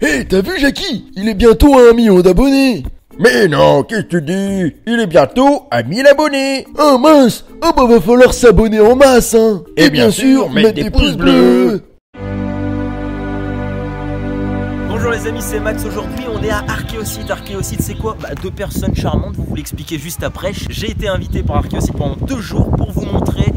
Hé, t'as vu Jackie? Il est bientôt à 1 million d'abonnés. Mais non, qu'est-ce que tu dis? Il est bientôt à 1000 abonnés. Oh mince. Oh bah va falloir s'abonner en masse, hein. Et bien sûr, mettre des pouces bleus. Bonjour les amis, c'est Max. Aujourd'hui on est à Archéosite. Archéosite c'est quoi? Deux personnes charmantes, vous l'expliquez juste après. J'ai été invité par Archéosite pendant 2 jours pour vous montrer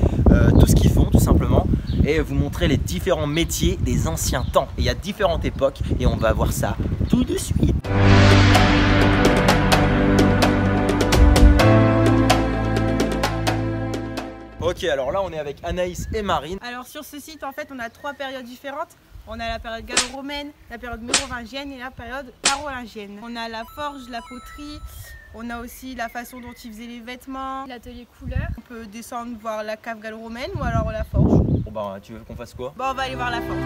tout ce qu'ils font tout simplement. Et vous montrer les différents métiers des anciens temps. Et il y a différentes époques et on va voir ça tout de suite. Ok, alors là on est avec Anaïs et Marine. Alors sur ce site en fait on a 3 périodes différentes. On a la période gallo-romaine, la période mérovingienne et la période carolingienne. On a la forge, la poterie, on a aussi la façon dont ils faisaient les vêtements, l'atelier couleur. On peut descendre voir la cave gallo-romaine ou alors la forge. Bon bah tu veux qu'on fasse quoi? Bon on va aller voir la forge.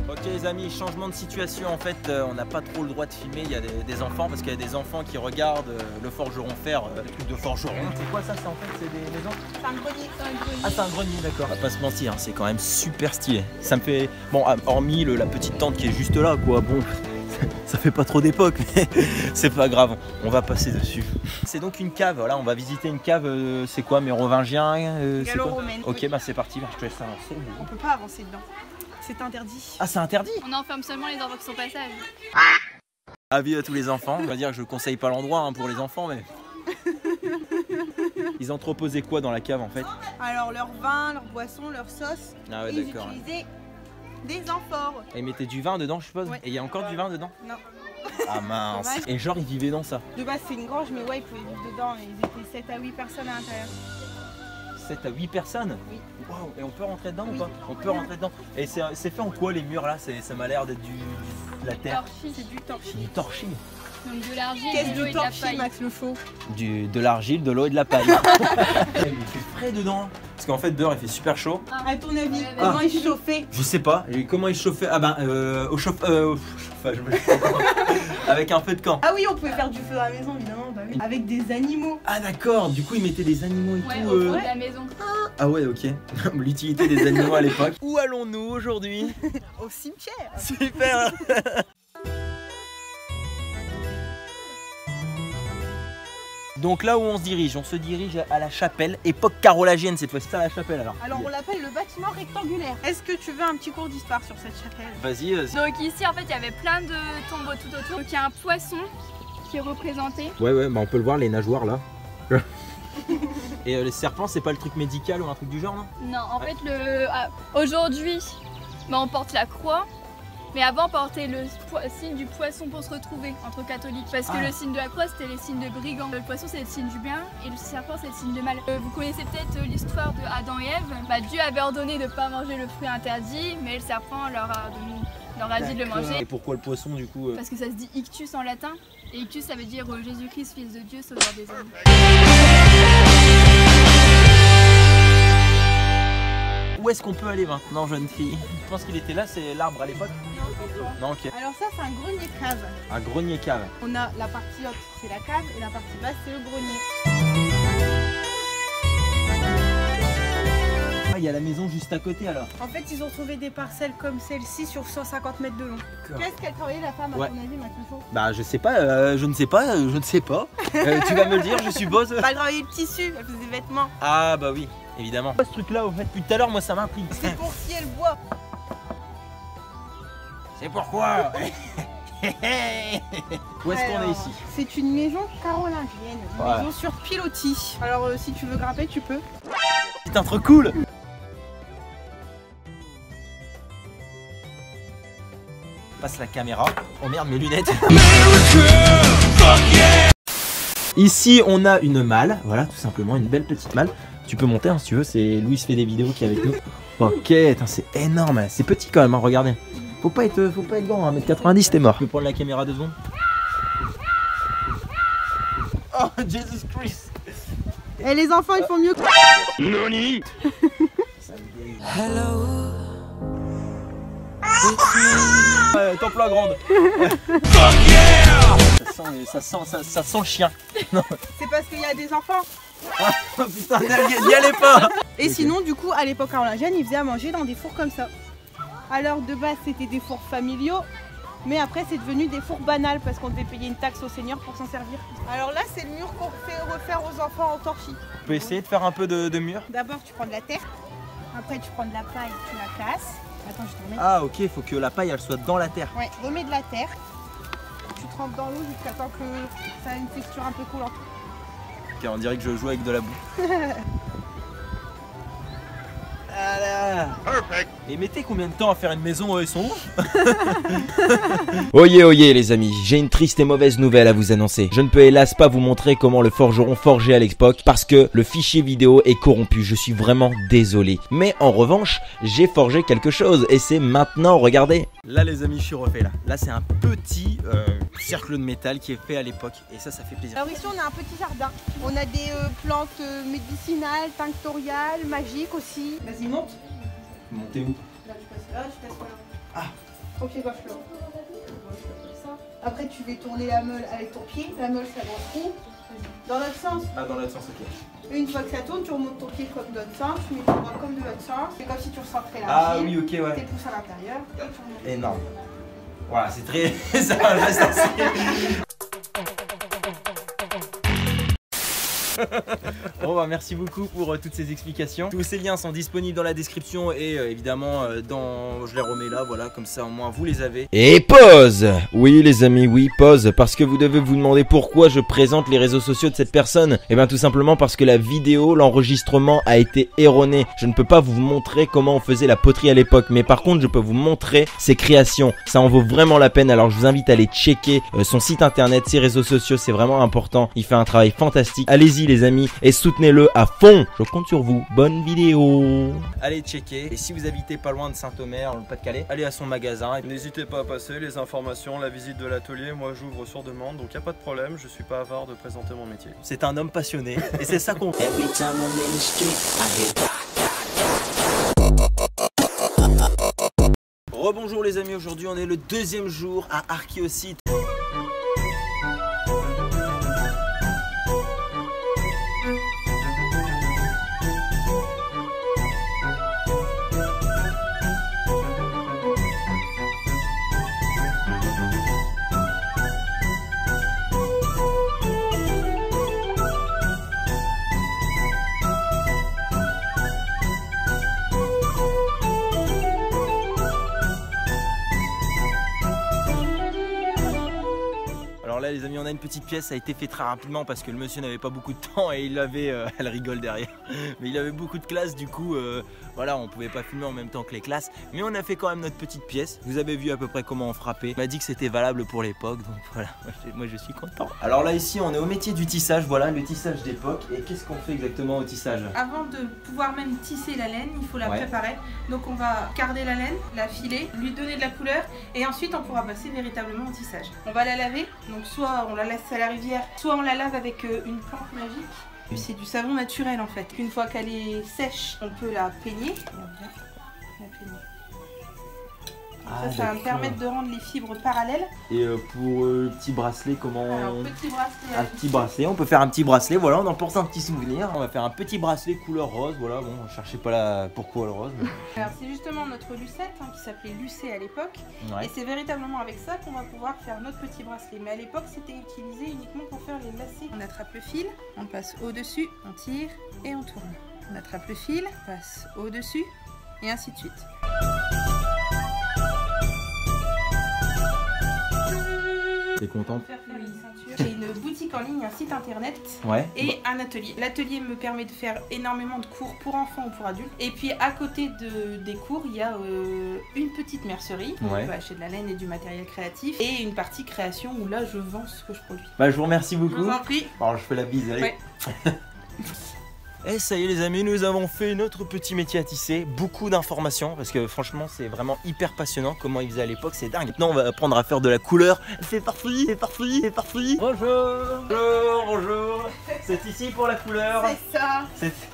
Ok les amis, changement de situation en fait, on n'a pas trop le droit de filmer, il y a des enfants parce qu'il y a des enfants qui regardent le forgeron faire le truc de forgeron. C'est quoi ça? C'est en fait c'est des maisons? C'est un grenier. Ah c'est un grenier, d'accord. On va pas se mentir, c'est quand même super stylé. Ça me fait, bon hormis la petite tente qui est juste là quoi, bon ça fait pas trop d'époque mais c'est pas grave, on va passer dessus. C'est donc une cave, voilà, on va visiter une cave, c'est quoi, mérovingien? Gallo-romaine. Ok oui. Bah c'est parti, je te laisse avancer. On peut pas avancer dedans. C'est interdit. Ah c'est interdit? On enferme seulement les enfants qui sont passage. Avis à tous les enfants, on va dire que je conseille pas l'endroit pour les enfants mais... Ils entreposaient quoi dans la cave en fait? Alors leur vin, leur boisson, leur sauce. Ah ouais, et ils d'accord. utilisaient des amphores. Et ils mettaient du vin dedans je suppose? Ouais. Et il y a encore du vin dedans? Non. Ah mince. Dommage. Et genre ils vivaient dans ça? De base c'est une grange mais ouais ils pouvaient vivre dedans. Ils étaient 7 à 8 personnes à l'intérieur. 7 à 8 personnes? Oui. Wow. Et on peut rentrer dedans Oui. ou pas? On peut rentrer dedans. Et c'est fait en quoi les murs là? Ça m'a l'air d'être de la terre. Torchis. C'est du torchis. Du torchis. Donc de l'argile, Qu'est-ce de l'eau du et de la torchis paille. Max le faux? De l'argile, de l'eau et de la paille. Il fait frais dedans. Parce qu'en fait dehors il fait super chaud. À ton avis, Ouais, comment ils chauffaient? Je sais pas. Et comment ils chauffaient? Ah ben au chauffage. Avec un feu de camp. Ah oui, on pouvait faire du feu à la maison évidemment, bah oui. Avec des animaux. Ah d'accord, du coup ils mettaient des animaux et Ouais, tout. au fond de la maison. Ah ouais ok. L'utilité des animaux à l'époque. Où allons-nous aujourd'hui? Au cimetière. Super. Donc là où on se dirige à la chapelle, époque carolingienne cette fois-ci. C'est ça la chapelle alors? Alors on l'appelle le bâtiment rectangulaire. Est-ce que tu veux un petit cours d'histoire sur cette chapelle? Vas-y. Donc ici en fait il y avait plein de tombeaux tout autour. Donc il y a un poisson qui est représenté. Ouais, bah on peut le voir, les nageoires là. Et les serpents, c'est pas le truc médical ou un truc du genre, non? Non, en fait aujourd'hui on porte la croix. Mais avant, on portait le signe du poisson pour se retrouver entre catholiques. Parce que le signe de la croix, c'était les signes de brigands. Le poisson, c'est le signe du bien et le serpent, c'est le signe de mal. Vous connaissez peut-être l'histoire de Adam et Ève. Dieu avait ordonné de ne pas manger le fruit interdit, mais le serpent leur a dit de le manger. Et pourquoi le poisson du coup? Parce que ça se dit ictus en latin. Et ictus, ça veut dire Jésus-Christ, fils de Dieu, sauveur des hommes. Où est-ce qu'on peut aller maintenant, jeune fille? Je pense qu'il était là, c'est l'arbre à l'époque? Non, ok. Alors ça c'est un grenier cave. Un grenier cave. On a la partie haute, c'est la cave et la partie basse c'est le grenier. Ah, il y a la maison juste à côté alors. En fait ils ont trouvé des parcelles comme celle-ci sur 150 mètres de long. Qu'est-ce qu'elle travaillait la femme à ton avis Max le faux? Bah je sais pas, je ne sais pas. Tu vas me le dire je suppose. Bah elle travaillait le tissu, elle faisait des vêtements. Ah bah oui, évidemment. Ce truc là au fait, depuis tout à l'heure moi ça m'intrigue. C'est pour scier le bois. C'est pourquoi. Où est-ce qu'on est ici? C'est une maison carolingienne, une maison sur pilotis. Alors si tu veux grimper tu peux. C'est un truc cool. Passe la caméra. Oh merde mes lunettes. Ici on a une malle, voilà tout simplement une belle petite malle. Tu peux monter hein, si tu veux, c'est Louis fait des vidéos qui est avec nous. Ok, c'est énorme, c'est petit quand même, hein, regardez. Faut pas être grand, 1m90 t'es mort. Tu peux prendre la caméra 2 secondes. Oh Jesus Christ. Et les enfants ils font mieux que... Noni. Hello. Ton plan grande. Ça sent le chien. C'est parce qu'il y a des enfants. Ah, putain, n'y allez pas. Et sinon du coup à l'époque carolingienne ils faisaient à manger dans des fours comme ça. Alors de base c'était des fours familiaux, mais après c'est devenu des fours banals parce qu'on devait payer une taxe au seigneur pour s'en servir. Alors là c'est le mur qu'on fait refaire aux enfants en torchis. On peut essayer de faire un peu de mur. D'abord tu prends de la terre, après tu prends de la paille, tu la casses. Attends, je te remets. Ah ok, il faut que la paille elle soit dans la terre. Ouais, remets de la terre. Tu trempes dans l'eau jusqu'à temps que ça a une texture un peu coulante. Ok, on dirait que je joue avec de la boue. Voilà. Perfect. Et mettez combien de temps à faire une maison, ils sont où? Oyez, oyez les amis, j'ai une triste et mauvaise nouvelle à vous annoncer. Je ne peux hélas pas vous montrer comment le forgeron forgeait à l'époque parce que le fichier vidéo est corrompu, je suis vraiment désolé. Mais en revanche, j'ai forgé quelque chose et c'est maintenant, regardez. Là les amis, je suis refait là. Là c'est un petit cercle de métal qui est fait à l'époque et ça fait plaisir. Alors ici on a un petit jardin. On a des plantes médicinales, tinctoriales, magiques aussi. Vas-y monte. Montez où? Là tu passes là, tu passes là. Ah. Ok, gauche là. Après tu vas tourner la meule avec ton pied. La meule ça dans le trou. Dans l'autre sens. Ah dans l'autre sens, ok. Une fois que ça tourne, tu remontes ton pied comme de l'autre sens, tu mets ton bras comme de l'autre sens. C'est comme si tu recentrais la Ah oui, ok, ouais. Tes pouces à l'intérieur. Et tu remontes. Énorme. Voilà, c'est très... ça reste assez... Bon bah merci beaucoup pour toutes ces explications. Tous ces liens sont disponibles dans la description et évidemment je les remets là, voilà, comme ça au moins vous les avez. Et pause. Oui les amis, oui pause, parce que vous devez vous demander pourquoi je présente les réseaux sociaux de cette personne. Et bien tout simplement parce que la vidéo, l'enregistrement a été erroné. Je ne peux pas vous montrer comment on faisait la poterie à l'époque, mais par contre je peux vous montrer ses créations. Ça en vaut vraiment la peine, alors je vous invite à aller checker son site internet, ses réseaux sociaux, c'est vraiment important. Il fait un travail fantastique. Allez-y les amis et soutenez-le à fond. Je compte sur vous. Bonne vidéo. Allez checker. Et si vous habitez pas loin de Saint-Omer, dans le Pas-de-Calais, allez à son magasin. N'hésitez pas à passer, les informations, la visite de l'atelier, moi j'ouvre sur demande, donc il n'y a pas de problème, je suis pas avare de présenter mon métier. C'est un homme passionné et c'est ça qu'on fait. Rebonjour les amis, aujourd'hui on est le deuxième jour à Archéosite. Alors là les amis, on a une petite pièce, ça a été fait très rapidement parce que le monsieur n'avait pas beaucoup de temps et il avait, elle rigole derrière, mais il avait beaucoup de classes, du coup voilà, on pouvait pas filmer en même temps que les classes, mais on a fait quand même notre petite pièce. Vous avez vu à peu près comment on frappait, il m'a dit que c'était valable pour l'époque, donc voilà, moi je suis content. Alors là ici on est au métier du tissage, voilà le tissage d'époque. Et qu'est-ce qu'on fait exactement au tissage? Avant de pouvoir même tisser la laine, il faut la Ouais. préparer. Donc on va carder la laine, la filer, lui donner de la couleur et ensuite on pourra passer véritablement au tissage. On va la laver, donc soit on la laisse à la rivière, soit on la lave avec une plante magique. C'est du savon naturel en fait. Une fois qu'elle est sèche, on peut la peigner. Et on vient la peigner. Ah, Ça va me permettre de rendre les fibres parallèles. Et pour le petit bracelet, comment Alors petit bracelet. un petit bracelet, on peut faire un petit bracelet, voilà, on emporte un petit souvenir. On va faire un petit bracelet couleur rose, voilà, bon, cherchez pas la... pourquoi le rose. Mais... Alors c'est justement notre lucette qui s'appelait Lucé à l'époque. Ouais. Et c'est véritablement avec ça qu'on va pouvoir faire notre petit bracelet. Mais à l'époque, c'était utilisé uniquement pour faire les lacets. On attrape le fil, on le passe au-dessus, on tire et on tourne. On attrape le fil, on passe au-dessus et ainsi de suite. T'es contente? J'ai une boutique en ligne, un site internet Ouais. et un atelier. L'atelier me permet de faire énormément de cours pour enfants ou pour adultes. Et puis à côté des cours, il y a une petite mercerie où Ouais. on peut acheter de la laine et du matériel créatif. Et une partie création où là, je vends ce que je produis. Bah je vous remercie Je beaucoup. vous en prie. Alors je fais la bise, allez. Ouais. Et ça y est les amis, nous avons fait notre petit métier à tisser, beaucoup d'informations parce que franchement c'est vraiment hyper passionnant comment ils faisaient à l'époque, c'est dingue. Maintenant on va apprendre à faire de la couleur. C'est parti, c'est parti, c'est parti. Bonjour, bonjour, bonjour. C'est ici pour la couleur. C'est ça.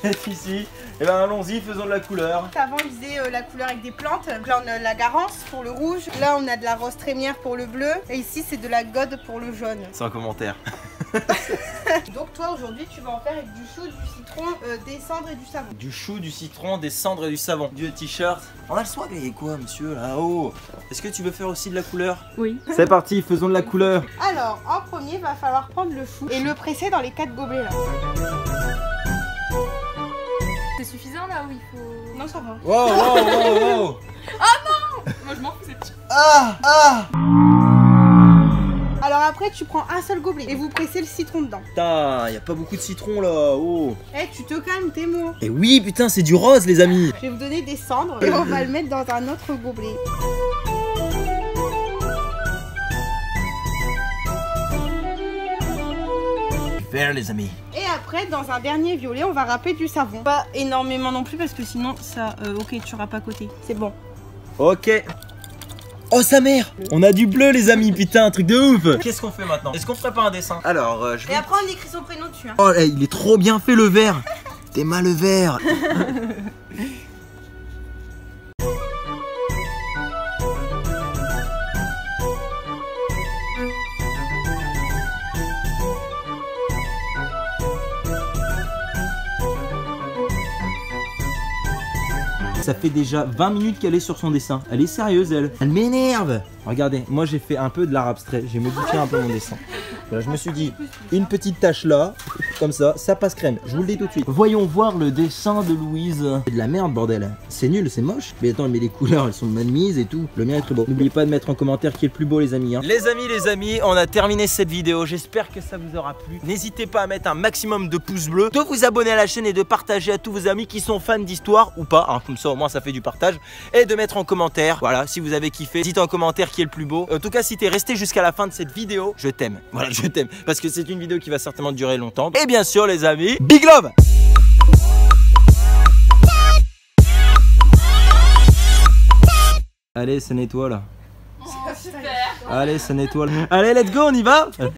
C'est ici. Et ben allons-y, faisons de la couleur. Avant, ils faisaient la couleur avec des plantes. Là, on a de la garance pour le rouge. Là, on a de la rose trémière pour le bleu. Et ici, c'est de la gode pour le jaune. Sans commentaire. Donc toi aujourd'hui tu vas en faire avec du chou, du citron, des cendres et du savon. Du chou, du citron, des cendres et du savon. Du t-shirt. On a le soin gagner quoi, monsieur, là-haut? Est-ce que tu veux faire aussi de la couleur? Oui. C'est parti, faisons de la couleur. Alors en premier va falloir prendre le chou et le presser dans les 4 gobelets là. C'est suffisant là où il faut. Non ça va. Wow, wow, wow, wow. Moi je m'en fous, c'est petit. Ah. Alors après tu prends un seul gobelet et vous pressez le citron dedans. Putain, y a pas beaucoup de citron là, oh. Eh tu te calmes tes mots. Et oui, putain, c'est du rose, les amis. Je vais vous donner des cendres et on va le mettre dans un autre gobelet. Vert, les amis. Et après dans un dernier violet on va râper du savon. Pas énormément non plus parce que sinon ça... ok tu râpes à côté, c'est bon. Ok. Oh sa mère. On a du bleu, les amis, putain, un truc de ouf. Qu'est-ce qu'on fait maintenant? Est-ce qu'on ferait pas un dessin? Alors, je vais... Et après on écrit son prénom dessus hein. Oh, il est trop bien fait le vert. T'es mal le vert. Ça fait déjà 20 minutes qu'elle est sur son dessin. Elle est sérieuse, elle. Elle m'énerve. Regardez, moi j'ai fait un peu de l'art abstrait. J'ai modifié un peu mon dessin. Voilà, je me suis dit, une petite tache là, comme ça passe crème. Je vous le dis tout de suite. Voyons voir le dessin de Louise. C'est de la merde, bordel. C'est nul, c'est moche. Mais attends, mais les couleurs, elles sont mal mises et tout. Le mien est très beau. N'oubliez pas de mettre en commentaire qui est le plus beau, les amis. Hein. Les amis, on a terminé cette vidéo. J'espère que ça vous aura plu. N'hésitez pas à mettre un maximum de pouces bleus, de vous abonner à la chaîne et de partager à tous vos amis qui sont fans d'histoire ou pas. Hein, comme ça, au moins, ça fait du partage. Et de mettre en commentaire, voilà, si vous avez kiffé. Dites en commentaire qui est le plus beau. En tout cas, si t'es resté jusqu'à la fin de cette vidéo, je t'aime. Voilà, je t'aime. Parce que c'est une vidéo qui va certainement durer longtemps. Et bien sûr, les amis, big love! Allez, ça nettoie là. Oh, super. Allez, ça nettoie là. Allez, let's go, on y va!